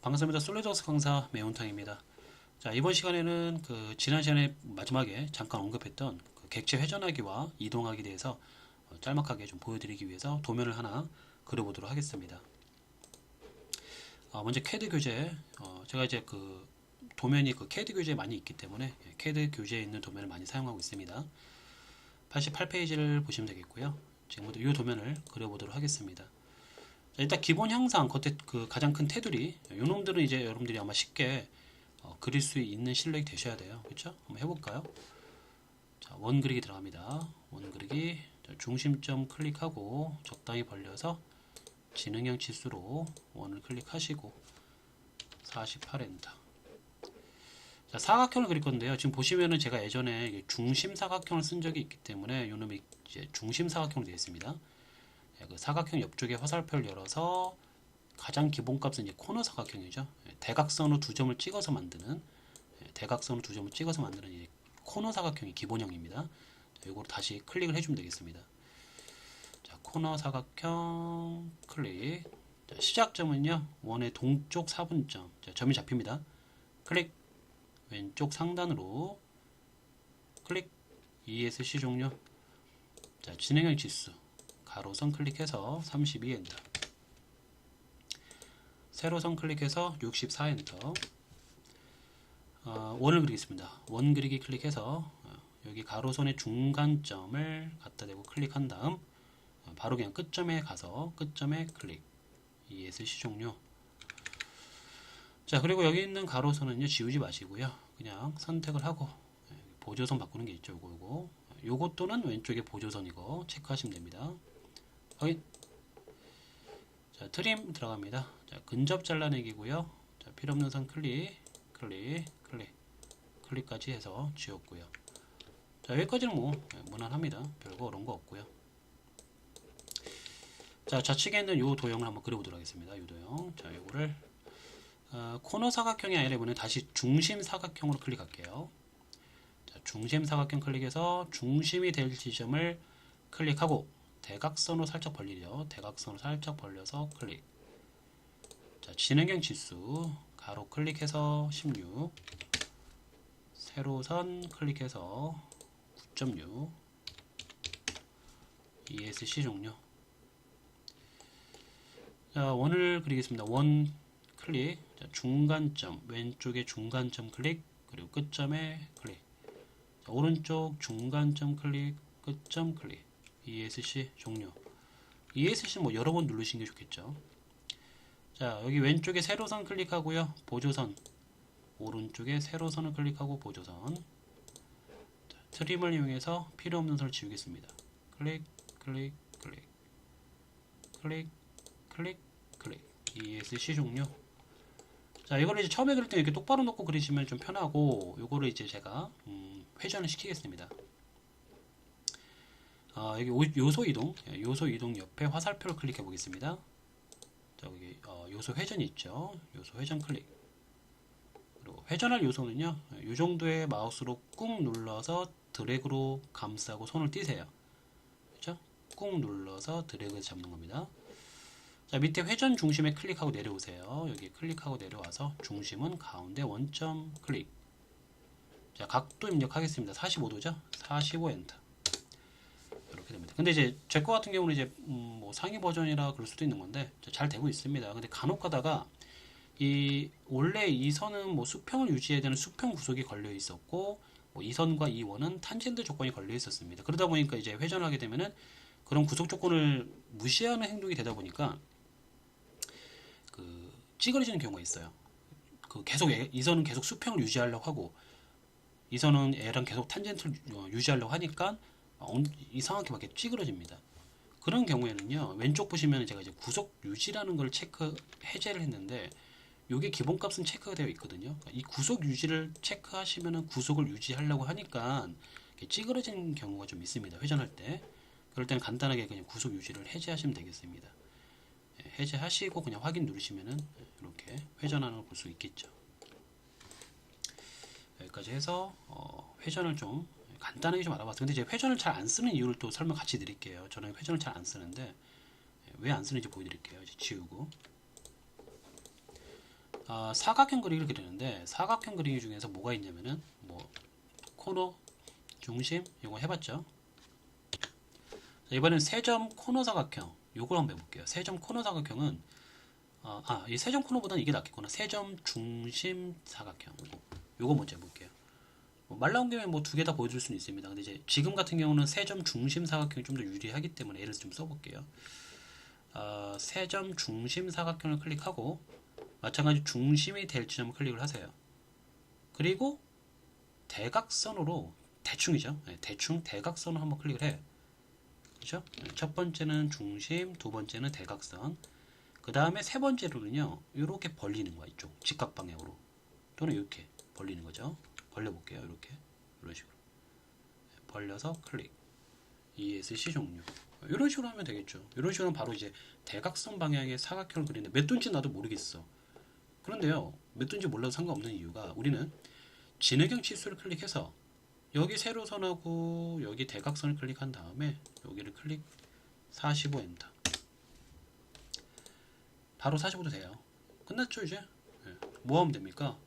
반갑습니다. 솔리드워크 강사 매운탕입니다. 자, 이번 시간에는 지난 시간에 마지막에 잠깐 언급했던 객체 회전하기와 이동하기에 대해서 짤막하게 좀 보여드리기 위해서 도면을 하나 그려보도록 하겠습니다. 먼저 CAD 교재, 제가 이제 도면이 CAD 교재에 많이 있기 때문에 CAD 교재에 있는 도면을 많이 사용하고 있습니다. 88페이지를 보시면 되겠고요. 지금부터 이 도면을 그려보도록 하겠습니다. 일단 기본 형상 겉에 가장 큰 테두리 요놈들은 이제 여러분들이 아마 쉽게 그릴 수 있는 실력이 되셔야 돼요. 그렇죠? 한번 해볼까요? 자, 원 그리기 들어갑니다. 원 그리기 중심점 클릭하고 적당히 벌려서 지능형 치수로 원을 클릭하시고 48엔터. 자, 사각형을 그릴 건데요. 지금 보시면은 제가 예전에 중심 사각형을 쓴 적이 있기 때문에 요놈이 이제 중심 사각형으로 되어 있습니다. 그 사각형 옆쪽에 화살표를 열어서 가장 기본 값은 이제 코너 사각형이죠. 대각선으로 두 점을 찍어서 만드는 이 코너 사각형이 기본형입니다. 이거를 다시 클릭을 해주면 되겠습니다. 자, 코너 사각형 클릭. 자, 시작점은요 원의 동쪽 4분점. 자, 점이 잡힙니다. 클릭. 왼쪽 상단으로 클릭. ESC 종료. 자, 진행형 지수 가로선 클릭해서 32엔터. 세로선 클릭해서 64엔터. 원을 그리겠습니다. 원 그리기 클릭해서 여기 가로선의 중간점을 갖다 대고 클릭한 다음 바로 그냥 끝점에 가서 끝점에 클릭. ESC 종료. 자, 그리고 여기 있는 가로선은요 지우지 마시고요. 그냥 선택을 하고 보조선 바꾸는 게 있죠. 요거 또는 왼쪽에 보조선 이거 체크하시면 됩니다. 확인. 자, 트림 들어갑니다. 자, 근접 잘라내기고요. 자, 필요없는 선 클릭까지 해서 지웠고요. 자, 여기까지는 무난합니다. 별거 어려운 거 없고요. 자, 좌측에 있는 요 도형을 한번 그려보도록 하겠습니다. 요 도형. 자, 요거를 코너 사각형이 아니라 이번에 다시 중심 사각형으로 클릭할게요. 자, 중심 사각형 클릭해서 중심이 될 지점을 클릭하고 대각선으로 살짝 벌리죠. 대각선으로 살짝 벌려서 클릭. 자, 진행형 지수 가로 클릭해서 16. 세로선 클릭해서 9.6. ESC 종료. 자, 원을 그리겠습니다. 원 클릭. 자, 중간점 왼쪽에 중간점 클릭. 그리고 끝점에 클릭. 자, 오른쪽 중간점 클릭. 끝점 클릭. ESC 종료. ESC 여러 번 누르시는 게 좋겠죠. 자, 여기 왼쪽에 세로선 클릭하고요. 보조선. 오른쪽에 세로선을 클릭하고 보조선. 자, 트림을 이용해서 필요 없는 선을 지우겠습니다. 클릭. ESC 종료. 자, 이거를 이제 처음에 그릴 때 이렇게 똑바로 놓고 그리시면 좀 편하고, 요거를 이제 제가 회전을 시키겠습니다. 여기 요소 이동 옆에 화살표를 클릭해 보겠습니다. 자, 여기 요소 회전이 있죠. 요소 회전 클릭. 그리고 회전할 요소는요, 이 정도의 마우스로 꾹 눌러서 드래그로 감싸고 손을 띄세요. 그렇죠? 꾹 눌러서 드래그 잡는 겁니다. 자, 밑에 회전 중심에 클릭하고 내려오세요. 여기 클릭하고 내려와서 중심은 가운데 원점 클릭. 자, 각도 입력하겠습니다. 45도죠? 45엔터. 이렇게 됩니다. 근데 이제 제 거 같은 경우는 이제 상위 버전이라 그럴 수도 있는 건데 잘 되고 있습니다. 근데 간혹 가다가 원래 이 선은 수평을 유지해야 되는 수평 구속이 걸려 있었고 이 선과 이 원은 탄젠트 조건이 걸려 있었습니다. 그러다 보니까 이제 회전하게 되면은 그런 구속 조건을 무시하는 행동이 되다 보니까 찌그러지는 경우가 있어요. 계속 이 선은 계속 수평을 유지하려고 하고 이 선은 얘랑 계속 탄젠트를 유지하려고 하니까 이상하게 막 찌그러집니다. 그런 경우에는요, 왼쪽 보시면 제가 이제 구속 유지라는 걸 해제를 했는데, 요게 기본값은 체크가 되어 있거든요. 이 구속 유지를 체크하시면은 구속을 유지하려고 하니까 찌그러지는 경우가 좀 있습니다. 회전할 때. 그럴 때는 간단하게 그냥 구속 유지를 해제하시면 되겠습니다. 해제하시고 그냥 확인 누르시면은 이렇게 회전하는 걸 볼 수 있겠죠. 여기까지 해서 회전을 좀 간단하게 좀 알아봤어요. 근데 이제 회전을 잘 안 쓰는 이유를 또 설명 같이 드릴게요. 저는 회전을 잘 안 쓰는데 왜 안 쓰는지 보여드릴게요. 이제 지우고 사각형 그리기를 그리는데 사각형 그리기 중에서 뭐가 있냐면은 뭐 코너, 중심 이거 해봤죠. 자, 이번엔 세점 코너 사각형 요걸 한번 해볼게요. 세점 코너 사각형은 이 세점 코너보다는 이게 낫겠구나. 세점 중심 사각형 요거 먼저 해볼게요. 말 나온 김에 뭐 두 개 다 보여줄 수는 있습니다. 근데 이제 지금 같은 경우는 세점 중심 사각형이 좀 더 유리하기 때문에 얘를 좀 써볼게요. 세점 중심 사각형을 클릭하고 마찬가지 중심이 될 지점을 클릭을 하세요. 그리고 대각선으로 대충이죠. 네, 대충 대각선을 한번 클릭을 해요. 그렇죠? 첫 번째는 중심, 두 번째는 대각선. 그 다음에 세 번째로는요, 이렇게 벌리는 거야. 이쪽 직각 방향으로 또는 이렇게 벌리는 거죠. 벌려볼게요. 이렇게 이런 식으로 벌려서 클릭. ESC 종료. 이런 식으로 하면 되겠죠. 이런 식으로 바로 이제 대각선 방향의 사각형을 그리는데 몇 도인지 나도 모르겠어. 그런데요, 몇 도인지 몰라도 상관없는 이유가 우리는 진행형 치수를 클릭해서 여기 세로선하고 여기 대각선을 클릭한 다음에 여기를 클릭 45 엔터. 바로 45도 돼요. 끝났죠 이제? 네. 뭐 하면 됩니까?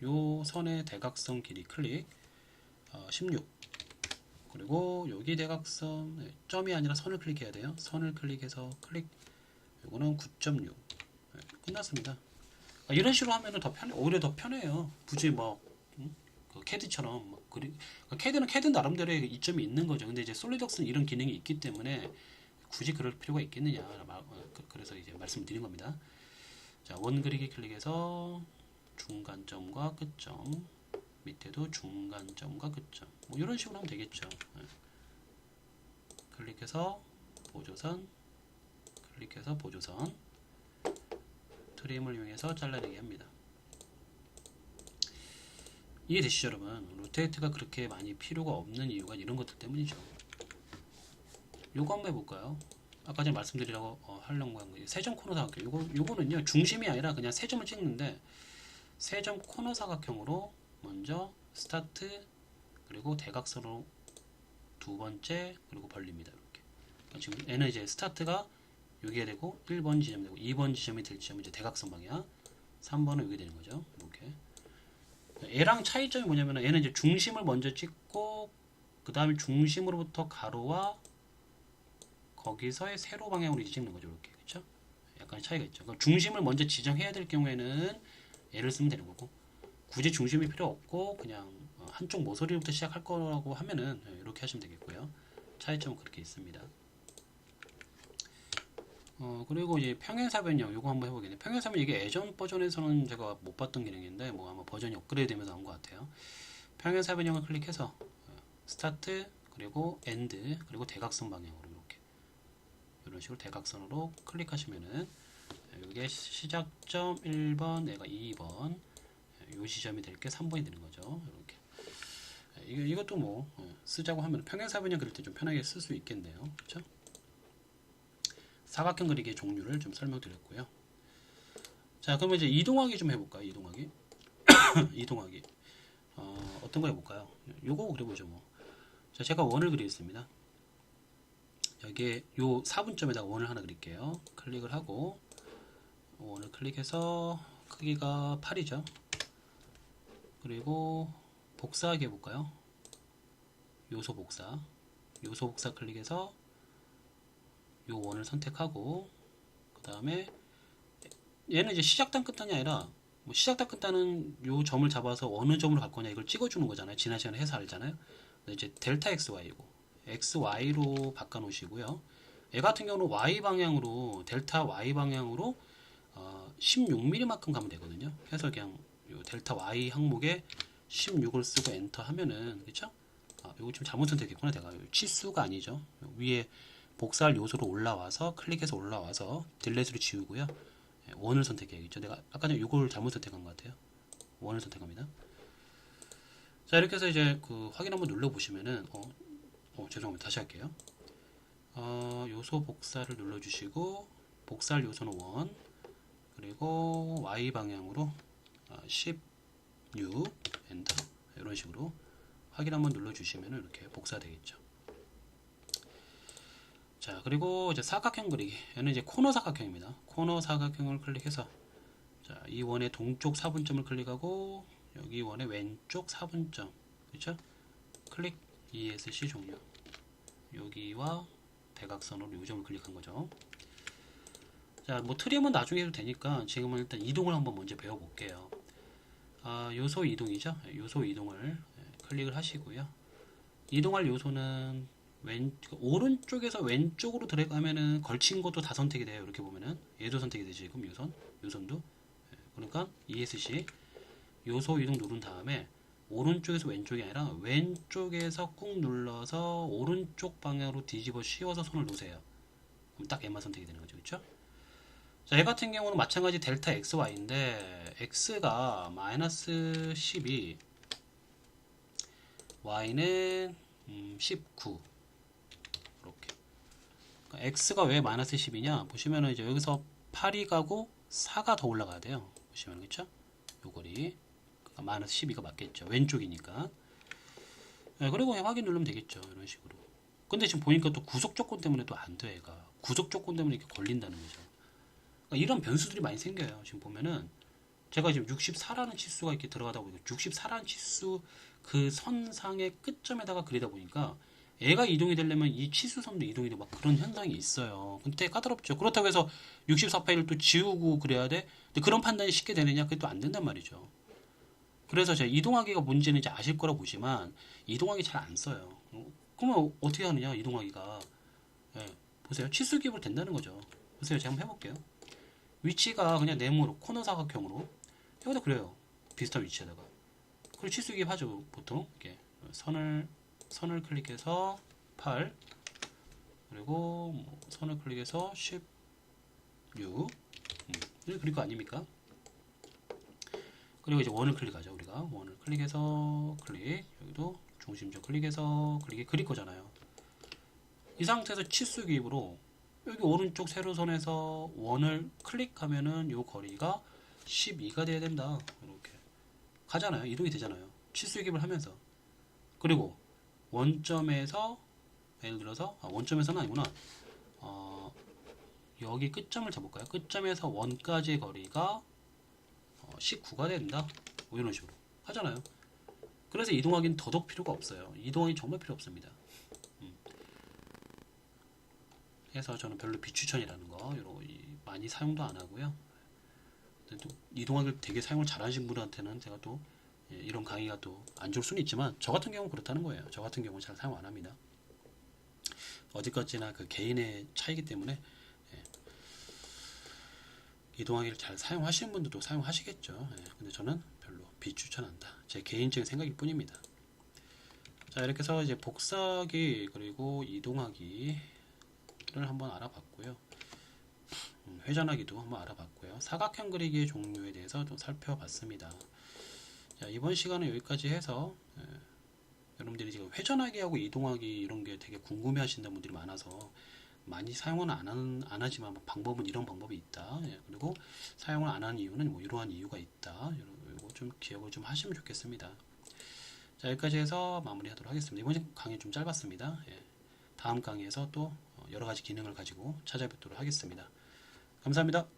요 선의 대각선 길이 클릭 16. 그리고 여기 대각선 점이 아니라 선을 클릭해야 돼요. 선을 클릭해서 클릭. 요거는 9.6. 네, 끝났습니다. 이런 식으로 하면은 더 편해. 오히려 더 편해요. 굳이 뭐 그 캐드처럼 캐드는 캐드 나름대로의 이점이 있는 거죠. 근데 이제 솔리덕스는 이런 기능이 있기 때문에 굳이 그럴 필요가 있겠느냐. 그래서 이제 말씀을 드린 겁니다. 자, 원 그리기 클릭해서 중간점과 끝점, 밑에도 중간점과 끝점. 뭐 이런 식으로 하면 되겠죠. 네. 클릭해서 보조선, 클릭해서 보조선, 트림을 이용해서 잘라내기 합니다. 이해되시죠 여러분? 로테이트가 그렇게 많이 필요가 없는 이유가 이런 것들 때문이죠. 요거 한번 해볼까요? 아까 전에 말씀드리라고 하려고 한 거예요. 세점 코너 사각형. 요거는요 중심이 아니라 그냥 세 점을 찍는데 세점 코너 사각형으로 먼저 스타트 그리고 대각선으로 두 번째 그리고 벌립니다. 이렇게. 그러니까 지금 얘는 이제 스타트가 여기가 되고 1번 지점이 되고 2번 지점이 될 지점은 이제 대각선 방향, 3번은 여기 되는 거죠. 이렇게. 얘랑 차이점이 뭐냐면 얘는 이제 중심을 먼저 찍고 그 다음에 중심으로부터 가로와 거기서의 세로 방향으로 찍는 거죠. 이렇게. 그렇죠? 약간 차이가 있죠. 그러니까 중심을 먼저 지정해야 될 경우에는 얘를 쓰면 되는 거고 굳이 중심이 필요 없고 그냥 한쪽 모서리부터 시작할 거라고 하면은 이렇게 하시면 되겠고요. 차이점은 그렇게 있습니다. 그리고 이제 평행사변형 요거 한번 해보겠네요. 평행사변 이게 예전 버전에서는 제가 못 봤던 기능인데 뭐 아마 버전이 업그레이드 되면서 나온 것 같아요. 평행사변형을 클릭해서 스타트 그리고 엔드 그리고 대각선 방향으로 이렇게 이런 식으로 대각선으로 클릭하시면은 이게 시작점 1번 내가 2번 요 지점이 될 게 3번이 되는 거죠. 이렇게 이것도 뭐 쓰자고 하면 평행사변형 그릴 때 좀 편하게 쓸 수 있겠네요. 그렇죠? 사각형 그리기의 종류를 좀 설명드렸고요. 자, 그러면 이제 이동하기 좀 해볼까요? 이동하기. 이동하기. 어떤 거 해볼까요? 요거 그려보죠, 뭐. 자, 제가 원을 그리겠습니다. 여기에 요 4분점에다가 원을 하나 그릴게요. 클릭을 하고, 원을 클릭해서 크기가 8이죠. 그리고 복사하기 해볼까요? 요소 복사. 요소 복사 클릭해서 요 원을 선택하고 그 다음에 얘는 이제 시작단 끝단이 아니라 뭐 시작단 끝단은 요 점을 잡아서 어느 점으로 갈 거냐 이걸 찍어주는 거잖아요. 지난 시간에 해서 알잖아요. 근데 이제 델타 XY고 XY로 바꿔 놓으시고요. 얘 같은 경우는 Y 방향으로 델타 Y 방향으로 16mm만큼 가면 되거든요. 그래서 그냥 요 델타 Y 항목에 16을 쓰고 엔터 하면은 그쵸? 이거 지금 잘못 선택했구나. 내가 치수가 아니죠. 위에 복사할 요소로 올라와서 클릭해서 올라와서 딜렛으로 지우고요. 원을 선택해야겠죠. 내가 아까 전에 이걸 잘못 선택한 것 같아요. 원을 선택합니다. 자, 이렇게 해서 이제 그 확인 한번 눌러 보시면은 죄송합니다. 다시 할게요. 요소 복사를 눌러 주시고 복사할 요소는 원 그리고 Y 방향으로 16 엔터 이런 식으로 확인 한번 눌러 주시면 이렇게 복사되겠죠. 자, 그리고 이제 사각형 그리기. 얘는 이제 코너 사각형입니다. 코너 사각형을 클릭해서 자, 이 원의 동쪽 4분점을 클릭하고 여기 원의 왼쪽 4분점, 그렇죠? 클릭 ESC 종료. 여기와 대각선으로 요 점을 클릭한 거죠. 자, 뭐 트림은 나중에 해도 되니까 지금은 일단 이동을 한번 먼저 배워볼게요. 요소 이동이죠. 요소 이동을 클릭을 하시고요. 이동할 요소는 오른쪽에서 왼쪽으로 들어가면은 걸친 것도 다 선택이 돼요. 이렇게 보면은 얘도 선택이 되죠. 지금 요선도. 그러니까 ESC 요소 이동 누른 다음에 오른쪽에서 왼쪽이 아니라 왼쪽에서 꾹 눌러서 오른쪽 방향으로 뒤집어 씌워서 손을 놓으세요. 그럼 딱 얘만 선택이 되는 거죠. 그렇죠? 자, 얘 같은 경우는 마찬가지 델타 XY인데 X가 마이너스 12, Y는 19. 이렇게. 그러니까 X가 왜 마이너스 10이냐? 보시면은 이제 여기서 8이 가고 4가 더 올라가야 돼요. 보시면 그렇죠? 요 거리. 그러니까 마이너스 12가 맞겠죠. 왼쪽이니까. 네, 그리고 그냥 확인 누르면 되겠죠. 이런 식으로. 근데 지금 보니까 또 구속 조건 때문에 또 안 돼, 얘가. 구속 조건 때문에 이렇게 걸린다는 거죠. 그러니까 이런 변수들이 많이 생겨요. 지금 보면은 제가 지금 64라는 치수가 이렇게 들어가다 보니까 64라는 치수 그 선상의 끝점에다가 그리다 보니까 얘가 이동이 되려면 이 치수선도 이동이 되고 막 그런 현상이 있어요. 근데 까다롭죠. 그렇다고 해서 64 파일을 또 지우고 그래야 돼? 근데 그런 판단이 쉽게 되느냐? 그게 또 안 된단 말이죠. 그래서 제가 이동하기가 뭔지는 이제 아실 거라 보지만 이동하기 잘 안 써요. 그러면 어떻게 하느냐? 이동하기가. 예, 보세요. 치수 기입으로 된다는 거죠. 보세요. 제가 한번 해볼게요. 위치가 그냥 네모로 코너 사각형으로 여기다 그래요. 비슷한 위치에다가. 그리고 치수 기입하죠. 보통 이렇게 선을 클릭해서 8 그리고 뭐 선을 클릭해서 16 그릴 거 아닙니까? 그리고 이제 원을 클릭하죠. 우리가 원을 클릭해서 클릭 여기도 중심점 클릭해서 클릭이 그릴 거잖아요. 이 상태에서 치수 기입으로 여기 오른쪽 세로선에서 원을 클릭하면은 요 거리가 12가 돼야 된다. 이렇게 가잖아요. 이동이 되잖아요. 치수 기입을 하면서. 그리고 원점에서 예를 들어서 원점에서는 아니구나. 여기 끝점을 잡을까요? 끝점에서 원까지의 거리가 19가 된다. 뭐 이런 식으로 하잖아요. 그래서 이동하기는 더더욱 필요가 없어요. 이동하기 정말 필요 없습니다. 그래서 저는 별로 비추천이라는 거 많이 사용도 안 하고요. 또 이동하기를 되게 사용을 잘하신 분한테는 제가 또 이런 강의가 또 안 좋을 수는 있지만 저 같은 경우는 그렇다는 거예요. 저 같은 경우는 잘 사용 안 합니다. 어디까지나 그 개인의 차이기 때문에 이동하기를 잘 사용하시는 분들도 사용하시겠죠. 근데 저는 별로 비추천한다. 제 개인적인 생각일 뿐입니다. 자, 이렇게 해서 이제 복사하기 그리고 이동하기를 한번 알아봤고요. 회전하기도 한번 알아봤고요. 사각형 그리기의 종류에 대해서 좀 살펴봤습니다. 자, 이번 시간은 여기까지 해서 여러분들이 지금 회전하기하고 이동하기 이런 게 되게 궁금해 하시는 분들이 많아서 많이 사용은 안 하지만 방법은 이런 방법이 있다. 그리고 사용을 안 하는 이유는 뭐 이러한 이유가 있다. 이거 좀 기억을 좀 하시면 좋겠습니다. 자, 여기까지 해서 마무리하도록 하겠습니다. 이번 강의 좀 짧았습니다. 다음 강의에서 또 여러 가지 기능을 가지고 찾아뵙도록 하겠습니다. 감사합니다.